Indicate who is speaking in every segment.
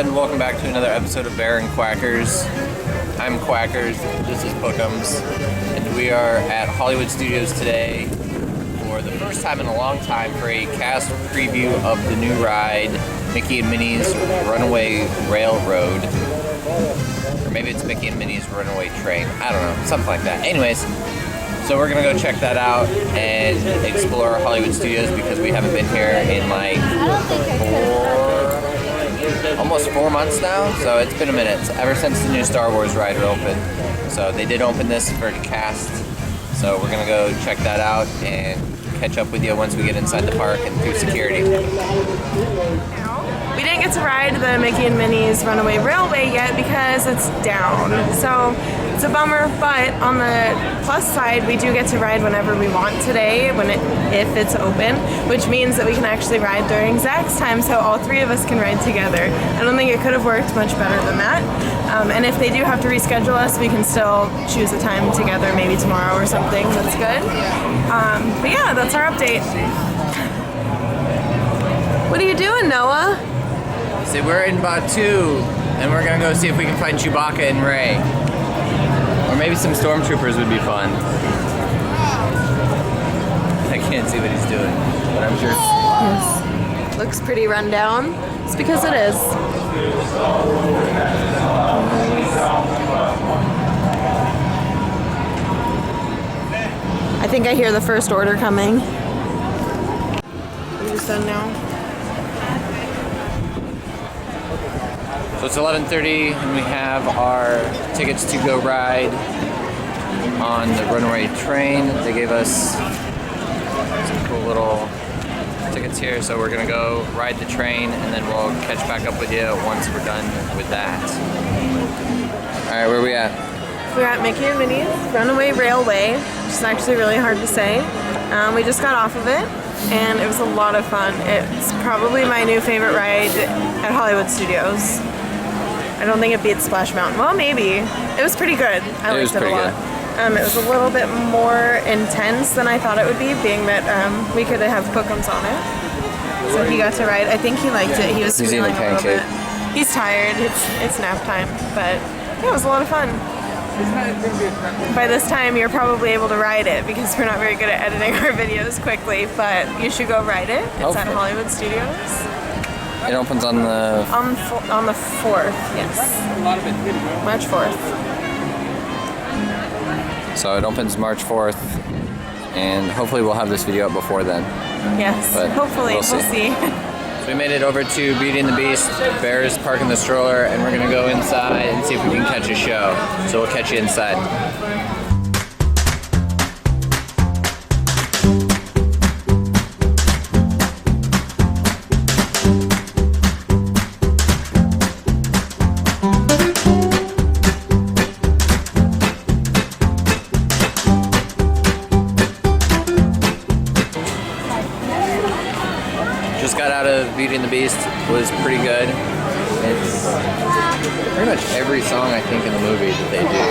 Speaker 1: everyone, welcome back to another episode of Bear and Quackers. I'm Quackers, this is Pooks, and we are at Hollywood Studios today for the first time in a long time for a cast preview of the new ride, Mickey and Minnie's Runaway Railroad. Or maybe it's Mickey and Minnie's Runaway Train, I don't know, something like that. Anyways, so we're gonna go check that out and explore Hollywood Studios because we haven't been here in like almost 4 months now, so it's been a minute ever since the new Star Wars ride opened. So they did open this for the cast, so we're gonna go check that out and catch up with you once we get inside the park and through security.
Speaker 2: We didn't get to ride the Mickey and Minnie's Runaway Railway yet because it's down, so it's a bummer, but on the plus side, we do get to ride whenever we want today, if it's open, which means that we can actually ride during Zach's time, so all three of us can ride together. I don't think it could have worked much better than that. And if they do have to reschedule us, we can still choose a time together, maybe tomorrow or something. That's good. But yeah, that's our update. What are you doing, Noah?
Speaker 1: So we're in Batu, and we're gonna go see if we can find Chewbacca and Rey. Or maybe some stormtroopers would be fun. I can't see what he's doing, but I'm sure.
Speaker 2: Yes. Looks pretty run down. It's because it is. I think I hear the first order coming. Are you just done now?
Speaker 1: So it's 11:30 and we have our tickets to go ride on the Runaway train. They gave us some cool little tickets here, so we're gonna go ride the train and then we'll catch back up with you once we're done with that. Alright, where are we at?
Speaker 2: We're at Mickey and Minnie's Runaway Railway, which is actually really hard to say. We just got off of it and it was a lot of fun. It's probably my new favorite ride at Hollywood Studios. I don't think it beats Splash Mountain. Well, maybe. It was pretty good. I liked it a lot. It was a little bit more intense than I thought it would be, being that we could have Pooks on it. So he got to ride. I think he liked it. He was feeling a little bit. He's tired. It's nap time. But yeah, it was a lot of fun. By this time, you're probably able to ride it because we're not very good at editing our videos quickly. But you should go ride it. It's at Hollywood Studios.
Speaker 1: It opens on the...
Speaker 2: On the 4th, yes. March 4th.
Speaker 1: So it opens March 4th, and hopefully we'll have this video up before then.
Speaker 2: Yes,
Speaker 1: but
Speaker 2: hopefully, we'll see.
Speaker 1: So we made it over to Beauty and the Beast. Bear's parking the stroller, and we're gonna go inside and see if we can catch a show. So we'll catch you inside. Just got out of Beauty and the Beast. Was pretty good. It's pretty much every song I think in the movie that they do.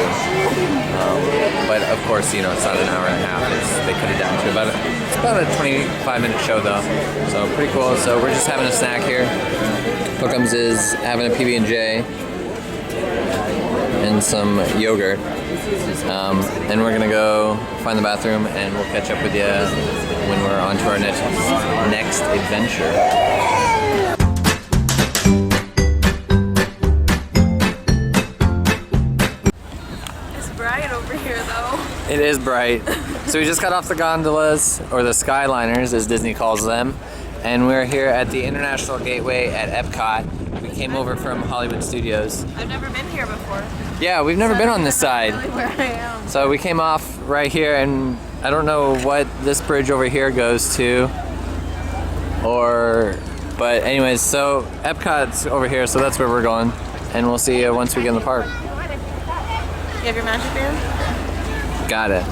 Speaker 1: But of course, you know, it's not an hour and a half. They cut it down to it's about a 25-minute show though. So pretty cool. So we're just having a snack here. Pooks is having a PB&J and some yogurt. And we're gonna go find the bathroom and we'll catch up with you when we're on to our next adventure.
Speaker 2: It's bright over here though.
Speaker 1: It is bright. So we just got off the gondolas, or the Skyliners as Disney calls them, and we're here at the International Gateway at Epcot. We came over from Hollywood Studios.
Speaker 2: I've never been here before.
Speaker 1: Yeah, we've never been on this side.
Speaker 2: Really where I am.
Speaker 1: So we came off right here, and I don't know what this bridge over here goes to, but anyways, so Epcot's over here, so that's where we're going, and we'll see you once we get in the park.
Speaker 2: You have your magic band?
Speaker 1: Got it.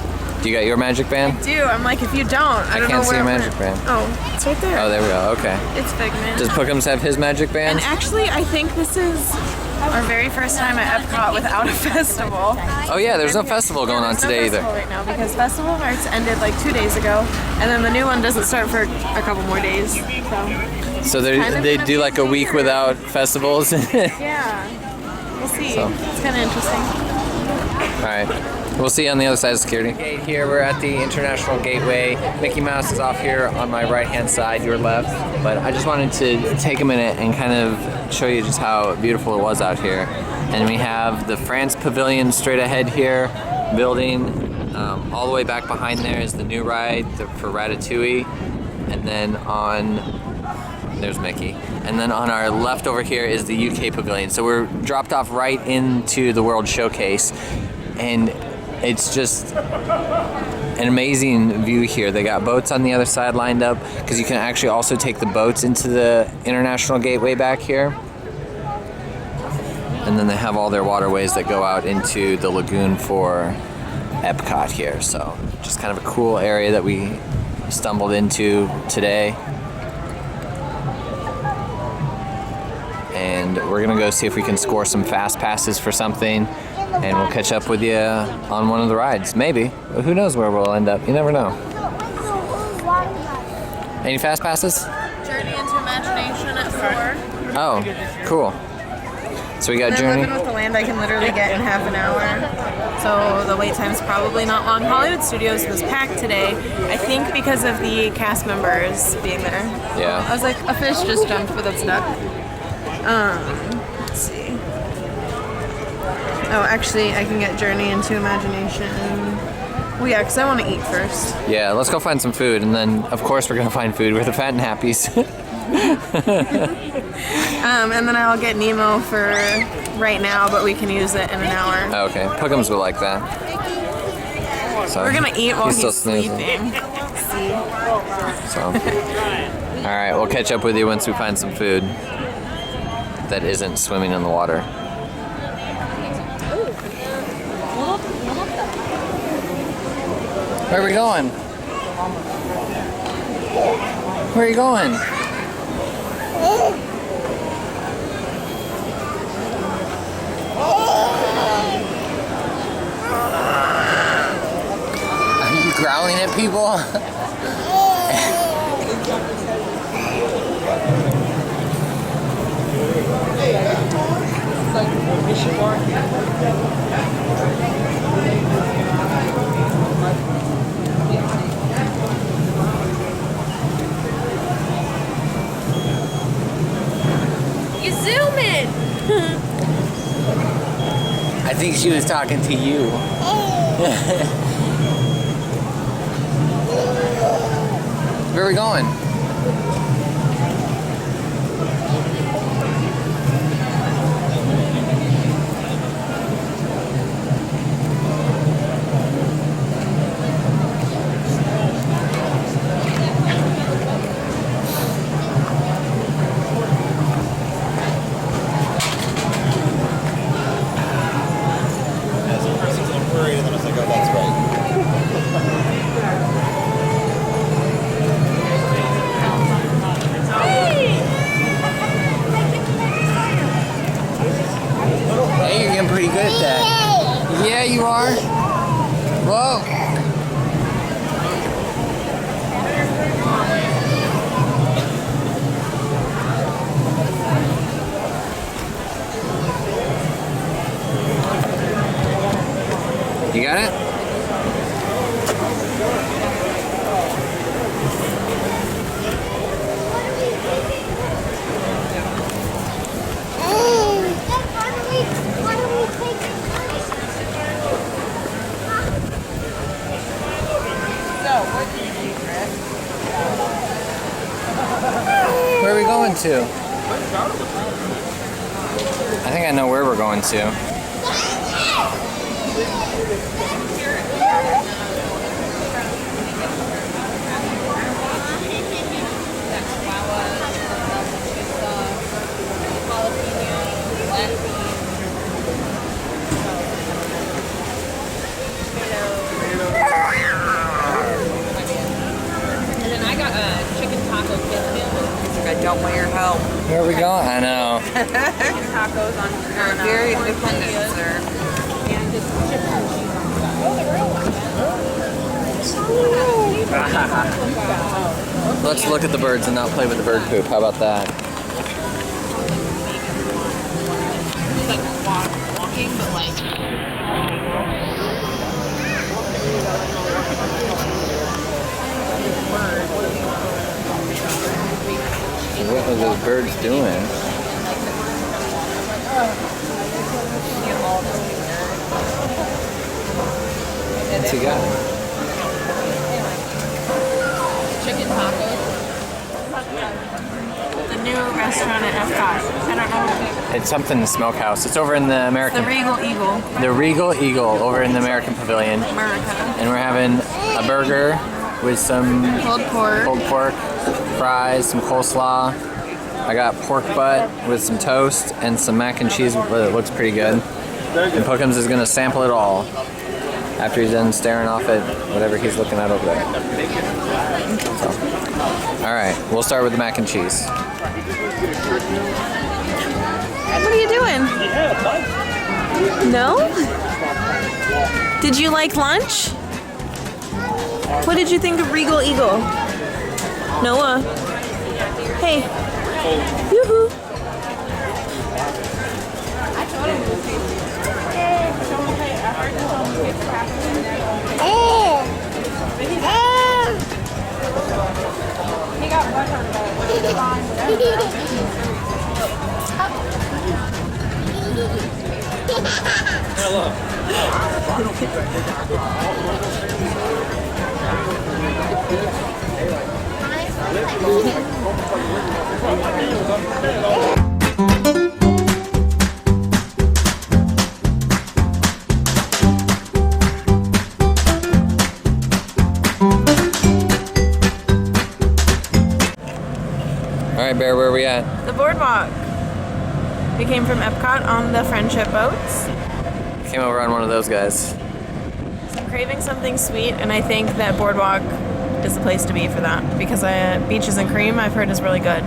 Speaker 1: Do you got your magic band?
Speaker 2: I do. I'm like, if you don't, I don't know
Speaker 1: can't see
Speaker 2: where
Speaker 1: your
Speaker 2: it
Speaker 1: magic
Speaker 2: went.
Speaker 1: band.
Speaker 2: Oh, it's right there.
Speaker 1: Oh, there we go. Okay.
Speaker 2: It's Figment.
Speaker 1: Does Pooks have his magic band?
Speaker 2: And actually, I think this is our very first time at Epcot without a festival.
Speaker 1: Oh yeah, there's no festival going on today either.
Speaker 2: Right now because Festival of Arts ended like 2 days ago, and then the new one doesn't start for a couple more days.
Speaker 1: So they do like a week without festivals.
Speaker 2: Yeah, we'll see.
Speaker 1: So.
Speaker 2: It's kind of interesting.
Speaker 1: All right. We'll see you on the other side of security. Gate here, we're at the International Gateway. Mickey Mouse is off here on my right-hand side, your left. But I just wanted to take a minute and kind of show you just how beautiful it was out here. And we have the France Pavilion straight ahead here, building. All the way back behind there is the new ride for Ratatouille. And then there's Mickey. And then on our left over here is the UK Pavilion. So we're dropped off right into the World Showcase. And it's just an amazing view here. They got boats on the other side lined up because you can actually also take the boats into the International Gateway back here. And then they have all their waterways that go out into the lagoon for Epcot here. So just kind of a cool area that we stumbled into today. And we're gonna go see if we can score some fast passes for something. And we'll catch up with you on one of the rides. Maybe. But who knows where we'll end up. You never know. Any fast passes?
Speaker 2: Journey into Imagination at 4.
Speaker 1: Oh, cool. So we got Journey.
Speaker 2: Living with the Land I can literally get in half an hour. So the wait time's probably not long. Hollywood Studios was packed today, I think because of the cast members being there.
Speaker 1: Yeah.
Speaker 2: I was like, a fish just jumped, but that's duck. Let's see. Oh, actually, I can get Journey into Imagination. Well, yeah, because I want to eat first.
Speaker 1: Yeah, let's go find some food, and then, of course, we're going to find food. We're the Fat and Happies.
Speaker 2: And then I'll get Nemo for right now, but we can use it in an hour.
Speaker 1: Okay, Puckums will like that. So
Speaker 2: We're going to eat while he's
Speaker 1: still snoozing.
Speaker 2: sleeping. See?
Speaker 1: So, all right, we'll catch up with you once we find some food that isn't swimming in the water. Where are we going? Where are you going? Are you growling at people?
Speaker 2: You zoom in!
Speaker 1: I think she was talking to you. Where are we going? Yeah, you are. Whoa. You got it? Where are we going to? I think I know where we're going to.
Speaker 3: I don't want your help.
Speaker 1: Where are we going? I know.
Speaker 3: Tacos on Very independent, sir.
Speaker 1: Let's look at the birds and not play with the bird poop. How about that?
Speaker 3: Walking, but like.
Speaker 1: What are those birds doing? What's he got?
Speaker 3: Chicken tacos.
Speaker 2: The new restaurant at Epcot. I don't know what it is.
Speaker 1: It's something in the smokehouse. It's over in the American.
Speaker 2: The Regal Eagle.
Speaker 1: The Regal Eagle over in the American Pavilion.
Speaker 2: America.
Speaker 1: And we're having a burger with some
Speaker 2: Pulled pork.
Speaker 1: fries, some coleslaw. I got pork butt with some toast and some mac and cheese, but it looks pretty good. And Pookums is gonna sample it all after he's done staring off at whatever he's looking at over there. So, all right, we'll start with the mac and cheese.
Speaker 2: What are you doing? No? Did you like lunch? What did you think of Regal Eagle? Noah. Hey. Yoo-hoo.
Speaker 1: All right, Bear, where are we at?
Speaker 2: The boardwalk. We came from Epcot on the friendship boats.
Speaker 1: Came over on one of those guys.
Speaker 2: I'm craving something sweet, and I think that boardwalk is the place to be for that because Beaches and Cream I've heard is really good.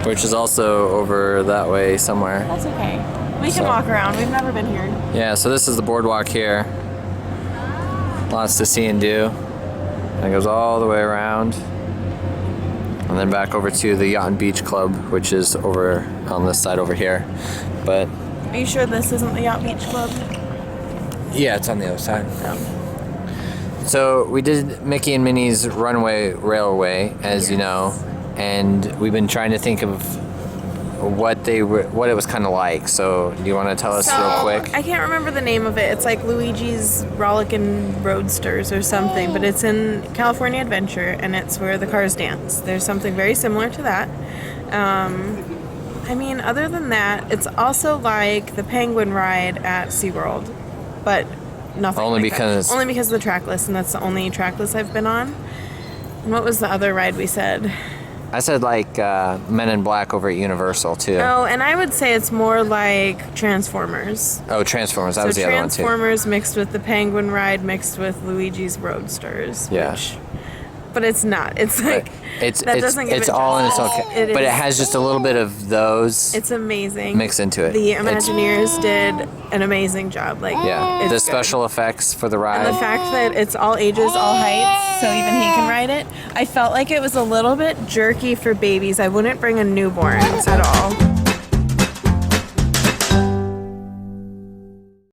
Speaker 1: Which is also over that way somewhere.
Speaker 2: That's okay. We can walk around. We've never been here.
Speaker 1: Yeah, so this is the boardwalk here. Lots to see and do. And it goes all the way around. And then back over to the Yacht and Beach Club, which is over on this side over here. But
Speaker 2: Are you sure this isn't the Yacht Beach Club?
Speaker 1: yeah, it's on the other side. So we did Mickey and Minnie's Runaway Railway, as you know, and we've been trying to think of what it was kind of like. So do you want to tell us real quick?
Speaker 2: I can't remember the name of it. It's like Luigi's Rollickin' Roadsters or something, but it's in California Adventure, and it's where the cars dance. There's something very similar to that. I mean, other than that, it's also like the Penguin ride at SeaWorld, but nothing
Speaker 1: Only
Speaker 2: like that.
Speaker 1: because-
Speaker 2: Only because of the track list, and that's the only track list I've been on. And what was the other ride we said?
Speaker 1: I said like Men in Black over at Universal too.
Speaker 2: Oh, and I would say it's more like Transformers.
Speaker 1: Oh, Transformers. That was the other one too.
Speaker 2: Transformers mixed with the Penguin ride mixed with Luigi's Roadsters.
Speaker 1: Yeah.
Speaker 2: But it's not. It's like
Speaker 1: It's
Speaker 2: that doesn't give
Speaker 1: it's
Speaker 2: it
Speaker 1: all in its
Speaker 2: justice.
Speaker 1: own.
Speaker 2: It
Speaker 1: But it
Speaker 2: is-
Speaker 1: has just a little bit of those
Speaker 2: It's amazing.
Speaker 1: mixed into it.
Speaker 2: The
Speaker 1: It's-
Speaker 2: Imagineers did an amazing job. Like
Speaker 1: Yeah,
Speaker 2: it's
Speaker 1: the
Speaker 2: good.
Speaker 1: special effects for the
Speaker 2: And the
Speaker 1: ride.
Speaker 2: fact that it's all ages, all heights, so even he can ride it. I felt like it was a little bit jerky for babies. I wouldn't bring a newborn at all.